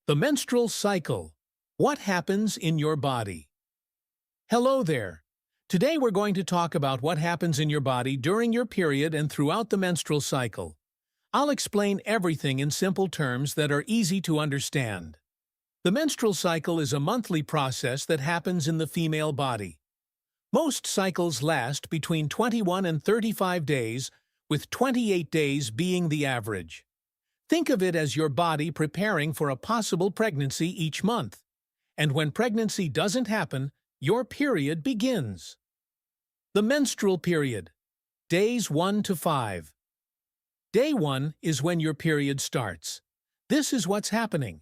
The menstrual cycle. What happens in your body? Hello there. Today we're going to talk about what happens in your body during your period and throughout the menstrual cycle. I'll explain everything in simple terms that are easy to understand. The menstrual cycle is a monthly process that happens in the female body. Most cycles last between 21 and 35 days, with 28 days being the average. Think of it as your body preparing for a possible pregnancy each month. And when pregnancy doesn't happen, your period begins. The menstrual period. Days 1 to 5. Day 1 is when your period starts. This is what's happening.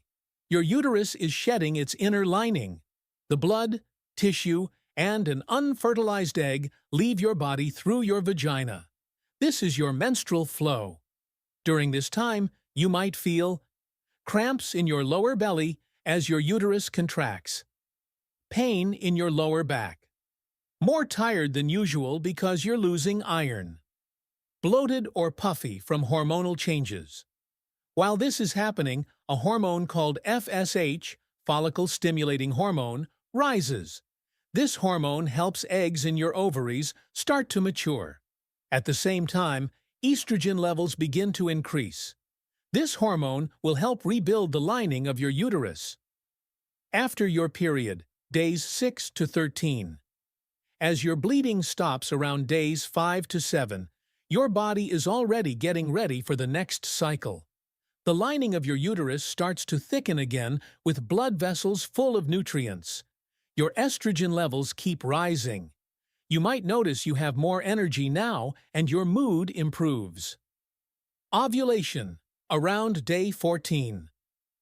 Your uterus is shedding its inner lining. The blood, tissue, and an unfertilized egg leave your body through your vagina. This is your menstrual flow. During this time, you might feel cramps in your lower belly as your uterus contracts, pain in your lower back, more tired than usual because you're losing iron, bloated or puffy from hormonal changes. While this is happening, a hormone called FSH, follicle-stimulating hormone, rises. This hormone helps eggs in your ovaries start to mature. At the same time, estrogen levels begin to increase. This hormone will help rebuild the lining of your uterus. After your period, days 6 to 13. As your bleeding stops around days 5 to 7, your body is already getting ready for the next cycle. The lining of your uterus starts to thicken again with blood vessels full of nutrients. Your estrogen levels keep rising. You might notice you have more energy now and your mood improves. Ovulation. Around day 14.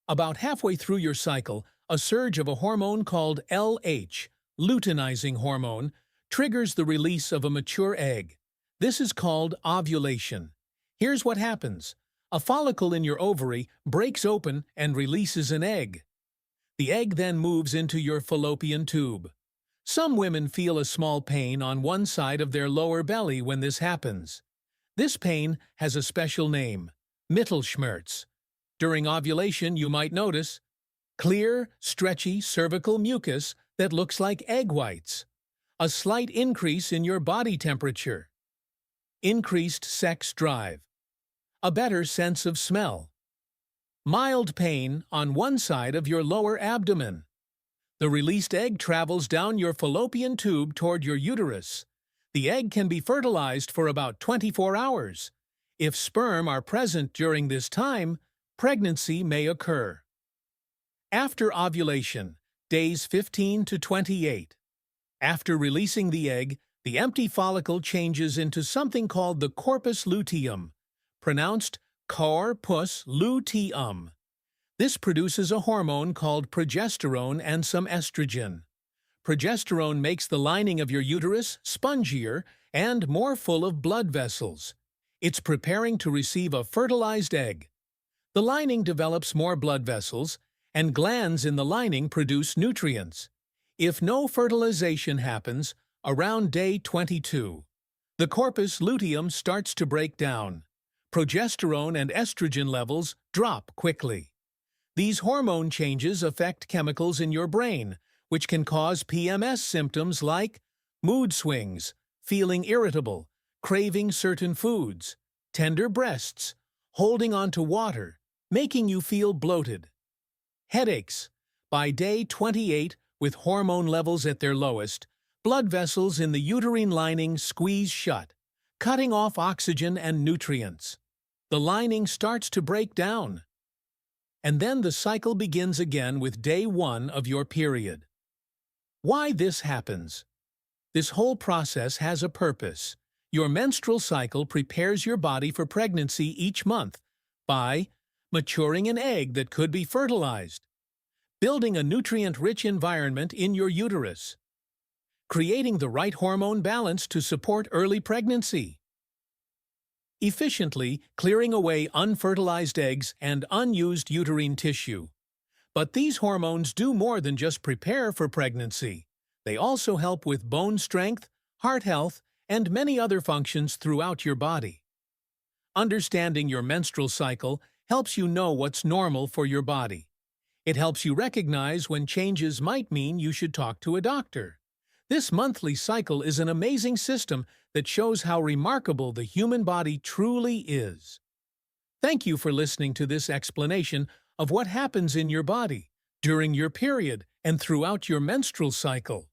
About halfway through your cycle, a surge of a hormone called LH, luteinizing hormone, triggers the release of a mature egg. This is called ovulation. Here's what happens. A follicle in your ovary breaks open and releases an egg. The egg then moves into your fallopian tube. Some women feel a small pain on one side of their lower belly when this happens. This pain has a special name. Mittelschmerz. During ovulation, you might notice clear, stretchy cervical mucus that looks like egg whites, a slight increase in your body temperature, increased sex drive, a better sense of smell, mild pain on one side of your lower abdomen. The released egg travels down your fallopian tube toward your uterus. The egg can be fertilized for about 24 hours. If sperm are present during this time, pregnancy may occur. After ovulation, days 15 to 28. After releasing the egg, the empty follicle changes into something called the corpus luteum, pronounced corpus luteum. This produces a hormone called progesterone and some estrogen. Progesterone makes the lining of your uterus spongier and more full of blood vessels. It's preparing to receive a fertilized egg. The lining develops more blood vessels, and glands in the lining produce nutrients. If no fertilization happens, around day 22, the corpus luteum starts to break down. Progesterone and estrogen levels drop quickly. These hormone changes affect chemicals in your brain, which can cause PMS symptoms like mood swings, feeling irritable, craving certain foods, tender breasts, holding on to water, making you feel bloated. Headaches. By day 28, with hormone levels at their lowest, blood vessels in the uterine lining squeeze shut, cutting off oxygen and nutrients. The lining starts to break down. And then the cycle begins again with day 1 of your period. Why this happens? This whole process has a purpose. Your menstrual cycle prepares your body for pregnancy each month by maturing an egg that could be fertilized, building a nutrient-rich environment in your uterus, creating the right hormone balance to support early pregnancy, efficiently clearing away unfertilized eggs and unused uterine tissue. But these hormones do more than just prepare for pregnancy. They also help with bone strength, heart health, and many other functions throughout your body. Understanding your menstrual cycle helps you know what's normal for your body. It helps you recognize when changes might mean you should talk to a doctor. This monthly cycle is an amazing system that shows how remarkable the human body truly is. Thank you for listening to this explanation of what happens in your body during your period and throughout your menstrual cycle.